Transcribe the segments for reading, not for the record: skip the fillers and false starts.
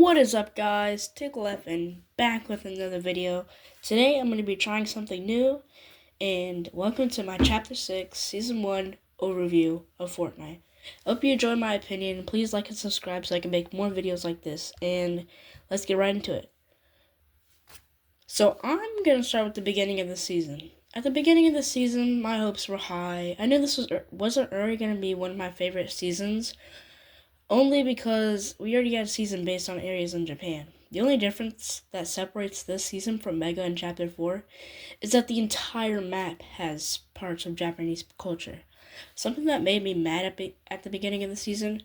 What is up, guys? Tickle back with another video. Today I'm going to be trying something new, and welcome to my Chapter 6 Season 1 overview of Fortnite. I hope you enjoy my opinion. Please like and subscribe so I can make more videos like this, and let's get right into it. So I'm going to start with the beginning of the season. At the beginning of the season, my hopes were high. I knew this wasn't already going to be one of my favorite seasons, only because we already had a season based on areas in Japan. The only difference that separates this season from Mega in Chapter 4 is that the entire map has parts of Japanese culture. Something that made me mad at the beginning of the season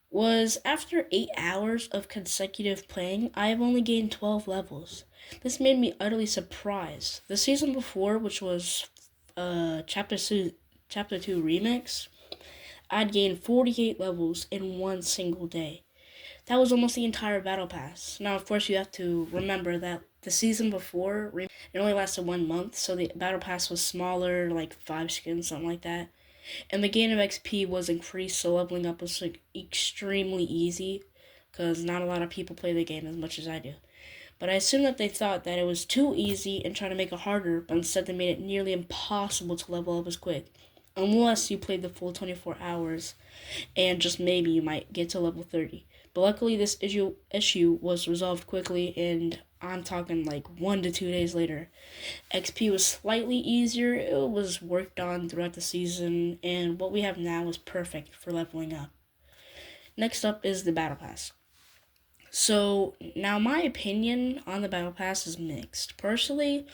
was after 8 hours of consecutive playing, I have only gained 12 levels. This made me utterly surprised. The season before, which was Chapter 2 Remix, I'd gained 48 levels in one single day. That was almost the entire battle pass. Now, of course, you have to remember that the season before, it only lasted 1 month, so the battle pass was smaller, like 5 skins, something like that. And the gain of XP was increased, so leveling up was like extremely easy, because not a lot of people play the game as much as I do. But I assume that they thought that it was too easy and tried to make it harder, but instead they made it nearly impossible to level up as quick. Unless you played the full 24 hours, and just maybe you might get to level 30. But luckily this issue was resolved quickly, and I'm talking like 1 to 2 days later. XP was slightly easier, it was worked on throughout the season, and what we have now is perfect for leveling up. Next up is the Battle Pass. So, now my opinion on the Battle Pass is mixed. Personally,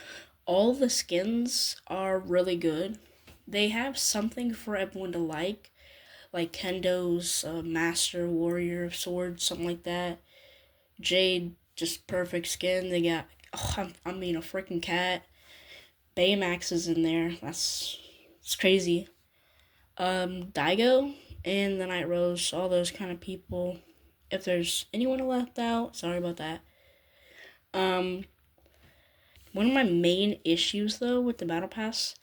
all the skins are really good. They have something for everyone to like Kendo's Master Warrior Sword, something like that. Jade, just perfect skin. They got, a freaking cat. Baymax is in there. It's crazy. Daigo and the Night Rose, all those kind of people. If there's anyone left out, sorry about that. One of my main issues, though, with the Battle Pass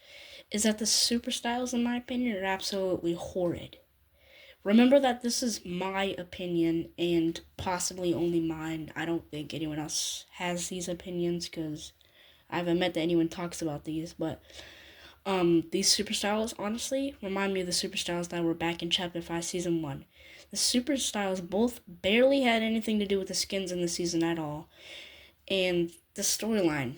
is that the super styles, in my opinion, are absolutely horrid. Remember that this is my opinion and possibly only mine. I don't think anyone else has these opinions because I haven't met that anyone talks about these. But these super styles honestly remind me of the super styles that were back in Chapter 5 Season 1. The super styles both barely had anything to do with the skins in the season at all. And the storyline,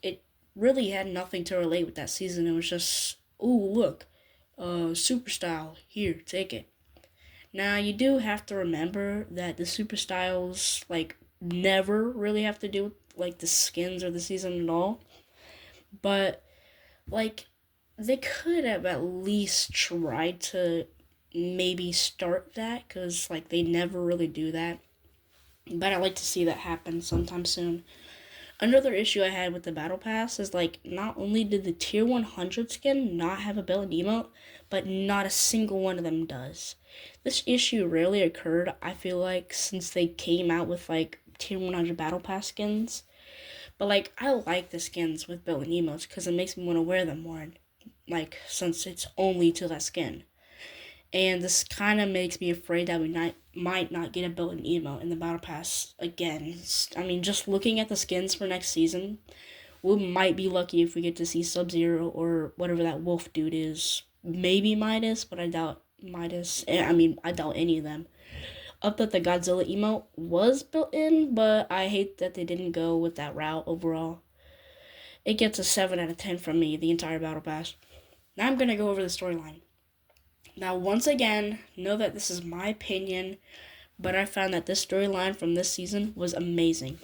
it really had nothing to relate with that season. It was just, ooh, look, super style, here, take it. Now, you do have to remember that the super styles, never really have to do with, the skins or the season at all. But, they could have at least tried to maybe start that, because, they never really do that. But I'd like to see that happen sometime soon. Another issue I had with the Battle Pass is, not only did the Tier 100 skin not have a built-in emote, but not a single one of them does. This issue rarely occurred, I feel like, since they came out with, Tier 100 Battle Pass skins. But, I like the skins with built-in emotes, because it makes me want to wear them more, since it's only to that skin. And this kind of makes me afraid that we might not get a built-in emote in the Battle Pass again. I mean, just looking at the skins for next season, we might be lucky if we get to see Sub-Zero or whatever that wolf dude is. Maybe Midas, but I doubt Midas. I doubt any of them. Up that the Godzilla emote was built in, but I hate that they didn't go with that route overall. It gets a 7 out of 10 from me, the entire Battle Pass. Now I'm going to go over the storyline. Now, once again, know that this is my opinion, but I found that this storyline from this season was amazing.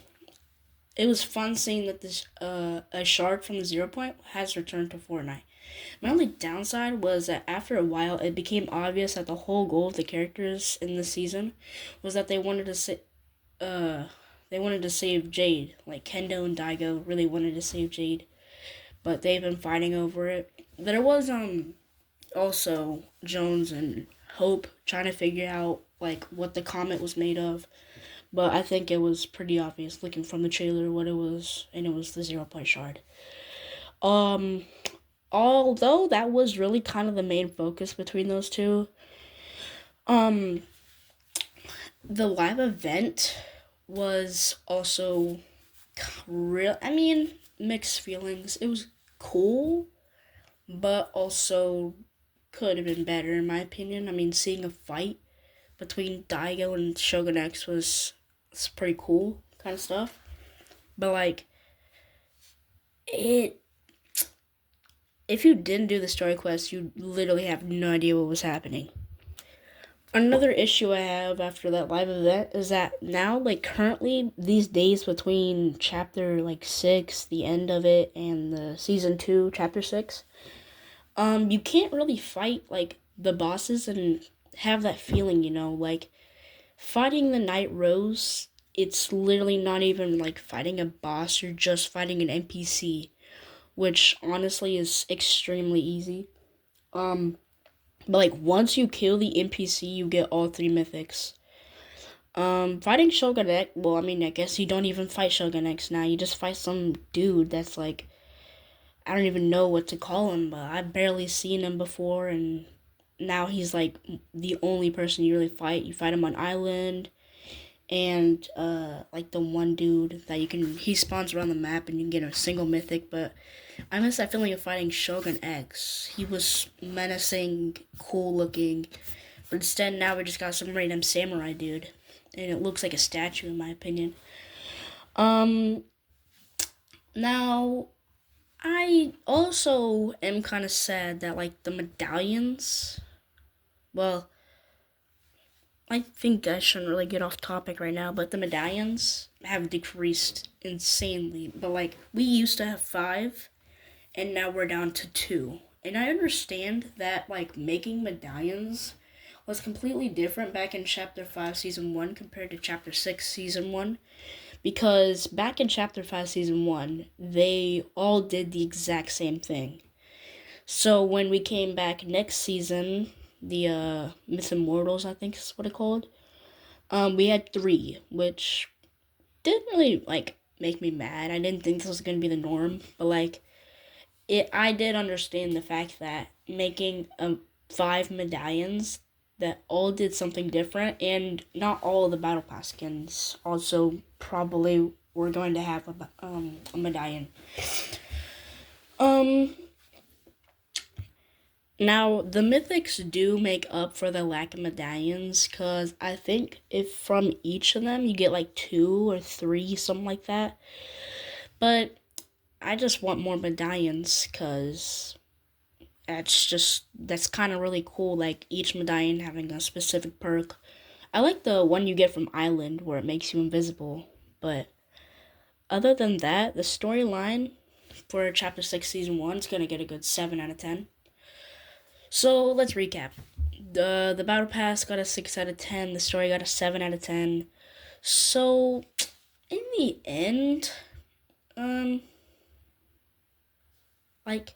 It was fun seeing that a shard from the 0 point has returned to Fortnite. My only downside was that after a while, it became obvious that the whole goal of the characters in this season was that they wanted to save Jade. Kendo and Daigo really wanted to save Jade, but they've been fighting over it. There was also Jones and Hope trying to figure out what the comet was made of, but I think it was pretty obvious looking from the trailer what it was, and it was the 0 point shard. Although that was really kind of the main focus between those two, the live event was also real. I mean, mixed feelings. It was cool, but also could have been better in my opinion. I mean, seeing a fight between Daigo and Shogun X was it's pretty cool kind of stuff. But like it if you didn't do the story quest, you literally have no idea what was happening. Another issue I have after that live event is that now, like currently, these days between chapter like 6, the end of it, and the season 2, chapter 6, you can't really fight like the bosses and have that feeling, like fighting the Night Rose. It's literally not even like fighting a boss; you're just fighting an NPC, which honestly is extremely easy. Um, but like once you kill the NPC, you get all 3 mythics. Fighting Shogun X, well, I mean, I guess you don't even fight Shogun X now. You just fight some dude that's like, I don't even know what to call him, but I've barely seen him before, and now he's like the only person you really fight. You fight him on island, and like the one dude that he spawns around the map and you can get a single mythic, but I miss that feeling of fighting Shogun X. He was menacing, cool looking, but instead now we just got some random samurai dude, and it looks like a statue in my opinion. Um, Now I also am kind of sad that like the medallions. Well, I think I shouldn't really get off topic right now, but the medallions have decreased insanely. But like we used to have 5, and now we're down to 2. And I understand that like making medallions was completely different back in chapter 5 season 1 compared to chapter 6 season 1, because back in chapter 5 season 1 they all did the exact same thing. So when we came back next season, the Myth Immortals, I think is what it called, we had 3, which didn't really like make me mad. I didn't think this was gonna be the norm, but like I did understand the fact that making 5 medallions that all did something different, and not all of the battle pass skins also probably were going to have a medallion. Um, Now the mythics do make up for the lack of medallions, cause I think if from each of them you get like 2 or 3, something like that. But I just want more medallions, cause that's kind of really cool, like each medallion having a specific perk. I like the one you get from Island where it makes you invisible, but other than that, the storyline for chapter 6 season 1 is going to get a good 7 out of 10. So let's recap. The battle pass got a 6 out of 10, the story got a 7 out of 10. So in the end, like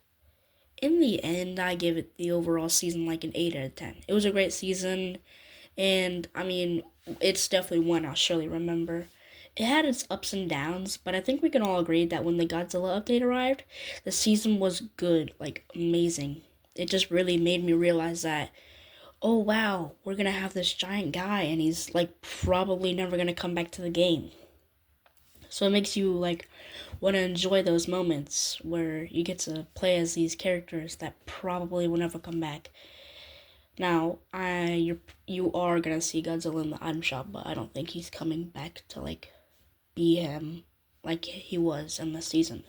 in the end, I give it the overall season like an 8 out of 10. It was a great season, and I mean, it's definitely one I'll surely remember. It had its ups and downs, but I think we can all agree that when the Godzilla update arrived, the season was good, like amazing. It just really made me realize that, oh wow, we're gonna have this giant guy, and he's like probably never gonna come back to the game. So it makes you like want to enjoy those moments where you get to play as these characters that probably will never come back. Now, you are gonna see Godzilla in the item shop, but I don't think he's coming back to like be him like he was in the season.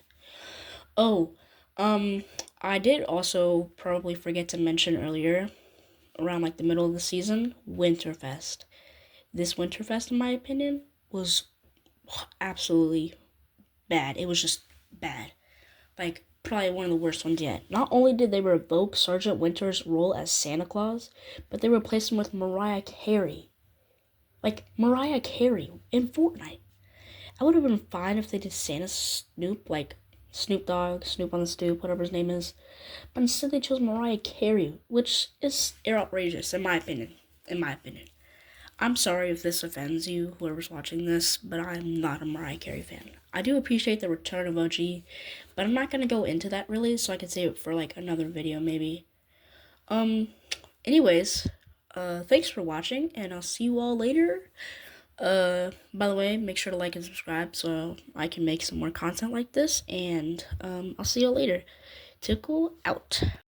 Oh, I did also probably forget to mention earlier, around like the middle of the season, Winterfest. This Winterfest, in my opinion, was absolutely bad. It was just bad. Like, probably one of the worst ones yet. Not only did they revoke Sergeant Winter's role as Santa Claus, but they replaced him with Mariah Carey. Like, Mariah Carey in Fortnite. I would have been fine if they did Santa Snoop, like Snoop Dogg, Snoop on the Stoop, whatever his name is. But instead they chose Mariah Carey, which is outrageous, in my opinion. In my opinion. I'm sorry if this offends you, whoever's watching this, but I'm not a Mariah Carey fan. I do appreciate the return of OG, but I'm not gonna go into that really, so I can save it for like another video maybe. Um, Anyways, thanks for watching, and I'll see you all later. By the way, make sure to like and subscribe so I can make some more content like this, and I'll see you later. Tickle out.